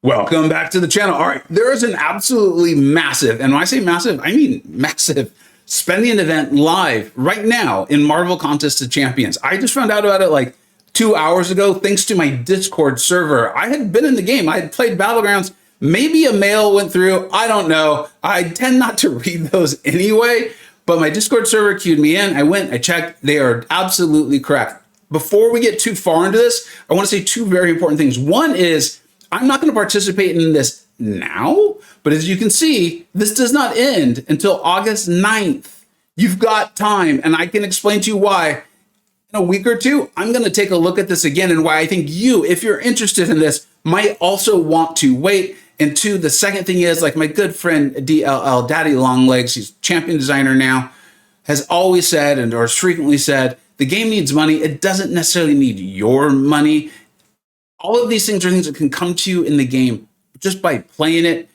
Welcome back to the channel. All right, there is an absolutely massive, and when I say massive, I mean massive, spending event live right now in Marvel Contest of Champions. I just found out about it like 2 hours ago, thanks to my Discord server. I had been in the game. I had played Battlegrounds. Maybe a mail went through. I don't know. I tend not to read those anyway, but my Discord server queued me in. I went, I checked. They are absolutely correct. Before we get too far into this, I want to say two very important things. One is, I'm not going to participate in this now, but as you can see, this does not end until August 9th. You've got time, and I can explain to you why. In a week or two, I'm going to take a look at this again and why I think you, if you're interested in this, might also want to wait. And two, the second thing is, like my good friend DLL, Daddy Longlegs, he's champion designer now, has always said, and or has frequently said, the game needs money. It doesn't necessarily need your money. All of these things are things that can come to you in the game just by playing it.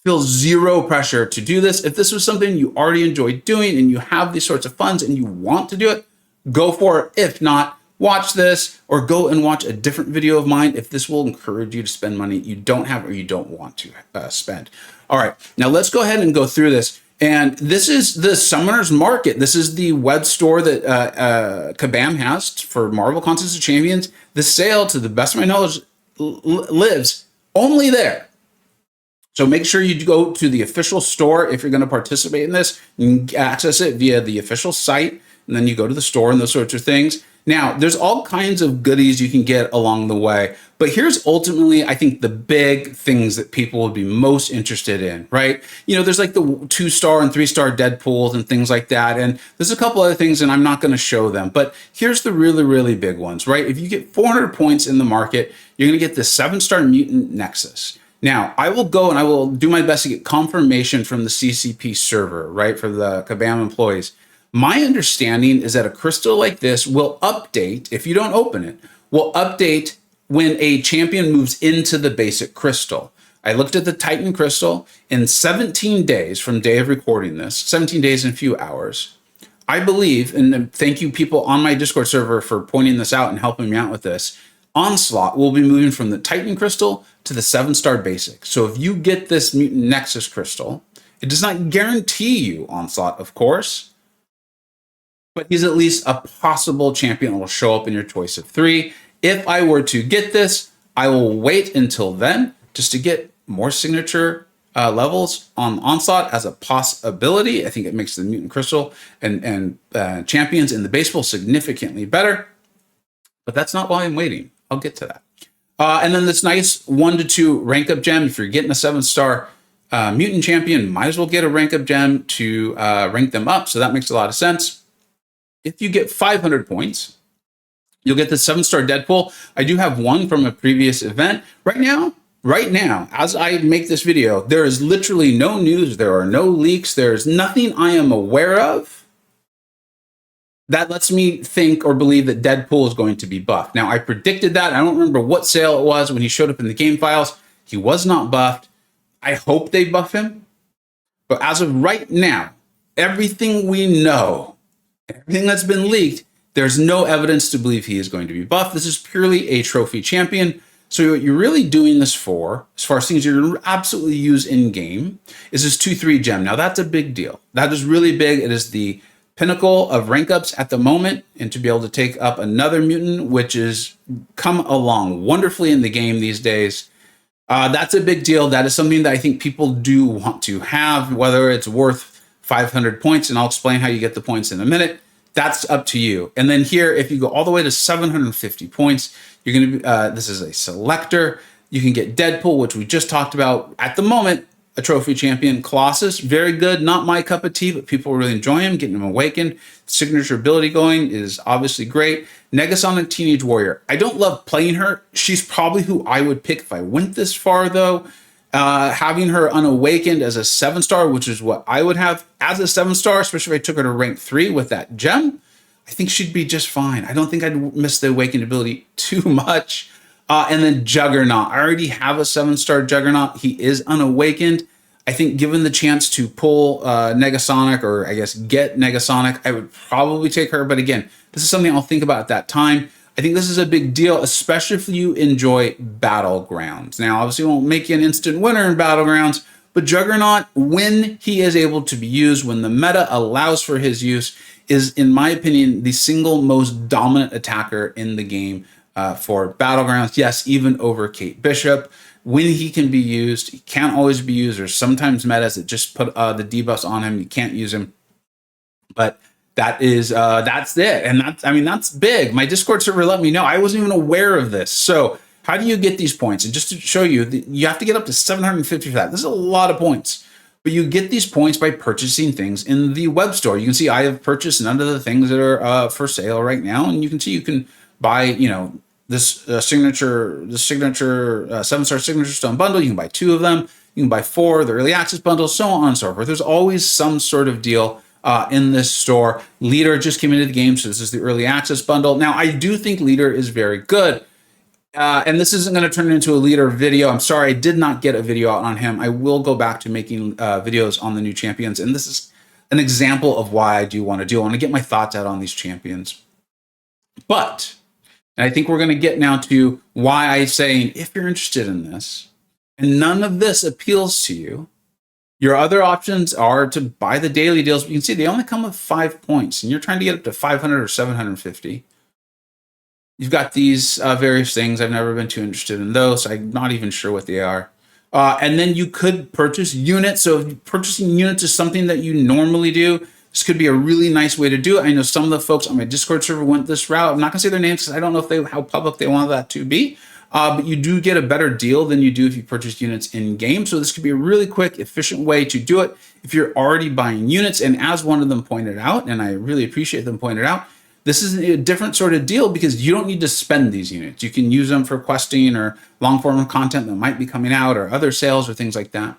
Feel zero pressure to do this. If this was something you already enjoyed doing and you have these sorts of funds and you want to do it, go for it. If not, watch this or go and watch a different video of mine if this will encourage you to spend money you don't have or you don't want to spend. All right, now let's go ahead and go through this. And this is the Summoner's Market. This is the web store that Kabam has for Marvel Contest of Champions. The sale, to the best of my knowledge, lives only there. So make sure you go to the official store if you're going to participate in this. You can access it via the official site, and then you go to the store and those sorts of things. Now, there's all kinds of goodies you can get along the way, but here's ultimately, I think, the big things that people would be most interested in, right? You know, there's like the 2-star and 3-star Deadpools and things like that, and there's a couple other things, and I'm not going to show them, but here's the really, really big ones, right? If you get 400 points in the market, you're going to get the 7-star Mutant Nexus. Now, I will go and I will do my best to get confirmation from the CCP server, right, for the Kabam employees. My understanding is that a crystal like this will update, if you don't open it, will update when a champion moves into the basic crystal. I looked at the Titan crystal in 17 days from day of recording this, 17 days and a few hours. I believe, and thank you people on my Discord server for pointing this out and helping me out with this, Onslaught will be moving from the Titan crystal to the 7-star basic. So if you get this Mutant Nexus crystal, it does not guarantee you Onslaught, of course, but he's at least a possible champion that will show up in your choice of 3. If I were to get this, I will wait until then just to get more signature levels on Onslaught as a possibility. I think it makes the Mutant Crystal and champions in the base pool significantly better, but that's not why I'm waiting. I'll get to that. And then this nice 1 to 2 rank up gem. If you're getting a 7-star mutant champion, might as well get a rank up gem to rank them up. So that makes a lot of sense. If you get 500 points, you'll get the 7-star Deadpool. I do have one from a previous event. Right now, as I make this video, there is literally no news. There are no leaks. There's nothing I am aware of that lets me think or believe that Deadpool is going to be buffed. Now, I predicted that. I don't remember what sale it was when he showed up in the game files. He was not buffed. I hope they buff him. But as of right now, everything we know, everything that's been leaked, there's no evidence to believe he is going to be buffed. This is purely a trophy champion. So what you're really doing this for, as far as things you're going to absolutely use in-game, is this 2-3 gem. Now, that's a big deal. That is really big. It is the pinnacle of rank ups at the moment, and to be able to take up another mutant, which is come along wonderfully in the game these days, that's a big deal. That is something that I think people do want to have, whether it's worth 500 points, and I'll explain how you get the points in a minute. That's up to you. And then here, if you go all the way to 750 points, you're going to this is a selector. You can get Deadpool, which we just talked about. At the moment, a trophy champion. Colossus, very good. Not my cup of tea, but people really enjoy him, getting him awakened. Signature ability going is obviously great. Negasonic Teenage Warrior. I don't love playing her. She's probably who I would pick if I went this far, though. Having her unawakened as a 7-star, which is what I would have as a 7-star, especially if I took her to rank 3 with that gem, I think she'd be just fine. I don't think I'd miss the awakened ability too much. And then Juggernaut. I already have a 7-star Juggernaut. He is unawakened. I think given the chance to pull Negasonic, or I guess get Negasonic, I would probably take her. But again, this is something I'll think about at that time. I think this is a big deal, especially if you enjoy Battlegrounds. Now, obviously, it won't make you an instant winner in Battlegrounds, but Juggernaut, when he is able to be used, when the meta allows for his use, is, in my opinion, the single most dominant attacker in the game for Battlegrounds. Yes, even over Kate Bishop. When he can be used, he can't always be used. There's sometimes metas that just put the debuffs on him. You can't use him. But that's it. And that's big. My Discord server let me know. I wasn't even aware of this. So how do you get these points? And just to show you, you have to get up to 750 for that. This is a lot of points. But you get these points by purchasing things in the web store. You can see I have purchased none of the things that are for sale right now. And you can see you can buy, this signature 7-star signature stone bundle. You can buy 2 of them. You can buy 4, the early access bundle, so on and so forth. There's always some sort of deal in this store. Leader just came into the game, so this is the early access bundle. Now, I do think Leader is very good. And this isn't going to turn into a Leader video. I'm sorry, I did not get a video out on him. I will go back to making videos on the new champions. And this is an example of why I do want to do. I want to get my thoughts out on these champions. But, and I think we're going to get now to why I'm saying, if you're interested in this, and none of this appeals to you, your other options are to buy the daily deals. But you can see they only come with 5 points, and you're trying to get up to 500 or 750. You've got these various things. I've never been too interested in those, so I'm not even sure what they are. And then you could purchase units. So if purchasing units is something that you normally do, this could be a really nice way to do it. I know some of the folks on my Discord server went this route. I'm not going to say their names because I don't know how public they want that to be. But you do get a better deal than you do if you purchase units in game. So this could be a really quick, efficient way to do it if you're already buying units. And as one of them pointed out, and I really appreciate them pointed out, this is a different sort of deal because you don't need to spend these units. You can use them for questing or long form content that might be coming out or other sales or things like that.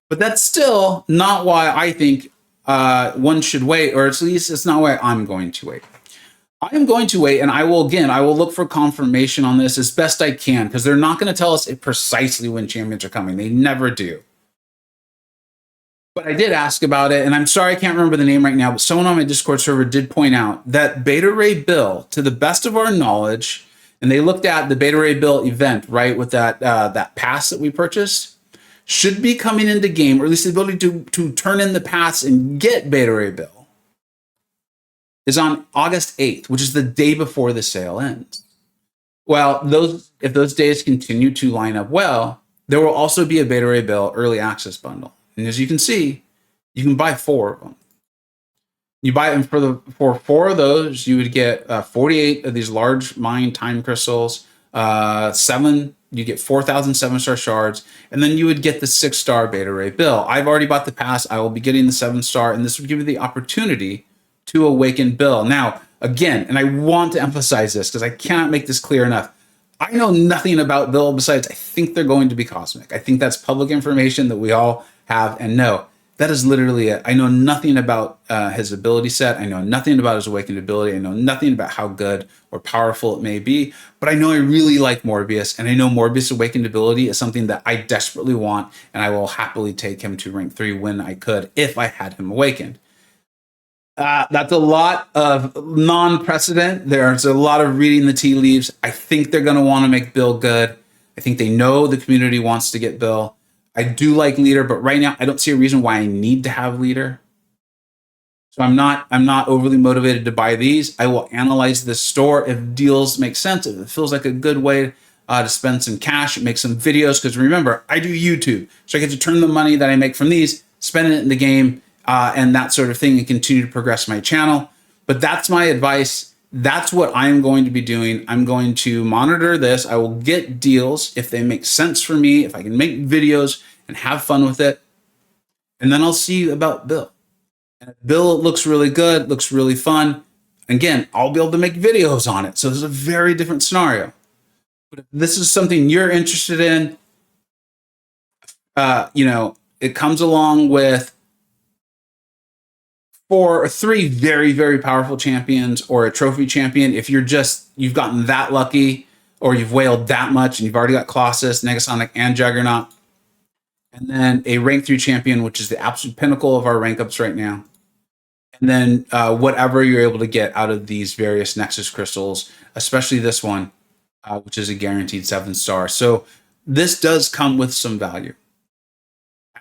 But that's still not why I think one should wait, or at least it's not why I'm going to wait. I am going to wait, and I will look for confirmation on this as best I can, because they're not going to tell us precisely when champions are coming. They never do. But I did ask about it, and I'm sorry I can't remember the name right now, but someone on my Discord server did point out that Beta Ray Bill, to the best of our knowledge, and they looked at the Beta Ray Bill event, right, with that pass that we purchased, should be coming into game, or at least the ability to turn in the pass and get Beta Ray Bill, is on August 8th, which is the day before the sale ends. Well, if those days continue to line up well, there will also be a Beta Ray Bill early access bundle. And as you can see, you can buy 4 of them. You buy them for 4 of those, you would get 48 of these large mine time crystals, 7, you get 4,000 7-star shards, and then you would get the 6-star Beta Ray Bill. I've already bought the pass. I will be getting the 7-star, and this would give you the opportunity to awaken Bill. Now, again, and I want to emphasize this because I cannot make this clear enough. I know nothing about Bill besides I think they're going to be cosmic. I think that's public information that we all have and know. That is literally it. I know nothing about his ability set. I know nothing about his awakened ability. I know nothing about how good or powerful it may be. But I know I really like Morbius, and I know Morbius' awakened ability is something that I desperately want, and I will happily take him to rank 3 when I could, if I had him awakened. That's a lot of non-precedent. There's a lot of reading the tea leaves. I think they're going to want to make Bill good. I think they know the community wants to get Bill. I do like Leader, but right now I don't see a reason why I need to have Leader. So I'm not overly motivated to buy these. I will analyze this store if deals make sense. If it feels like a good way to spend some cash, make some videos. Because remember, I do YouTube, so I get to turn the money that I make from these, spend it in the game, and that sort of thing, and continue to progress my channel. But that's my advice. That's what I'm going to be doing. I'm going to monitor this. I will get deals if they make sense for me, if I can make videos and have fun with it. And then I'll see about Bill. And if Bill looks really good, looks really fun, again, I'll be able to make videos on it. So this is a very different scenario. But if this is something you're interested in, it comes along with 4 or 3 very, very powerful champions or a trophy champion. If you've gotten that lucky or you've whaled that much and you've already got Colossus, Negasonic, and Juggernaut, and then a rank 3 champion, which is the absolute pinnacle of our rank ups right now. And then whatever you're able to get out of these various Nexus crystals, especially this one, which is a guaranteed 7-star. So this does come with some value.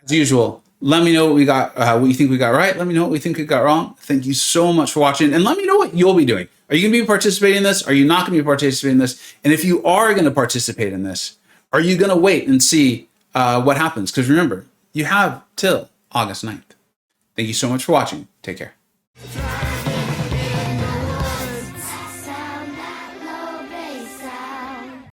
As usual, let me know what we got, what you think we got right. Let me know what we think we got wrong. Thank you so much for watching, and let me know what you'll be doing. Are you going to be participating in this? Are you not going to be participating in this? And if you are going to participate in this, are you going to wait and see what happens? Because remember, you have till August 9th. Thank you so much for watching. Take care.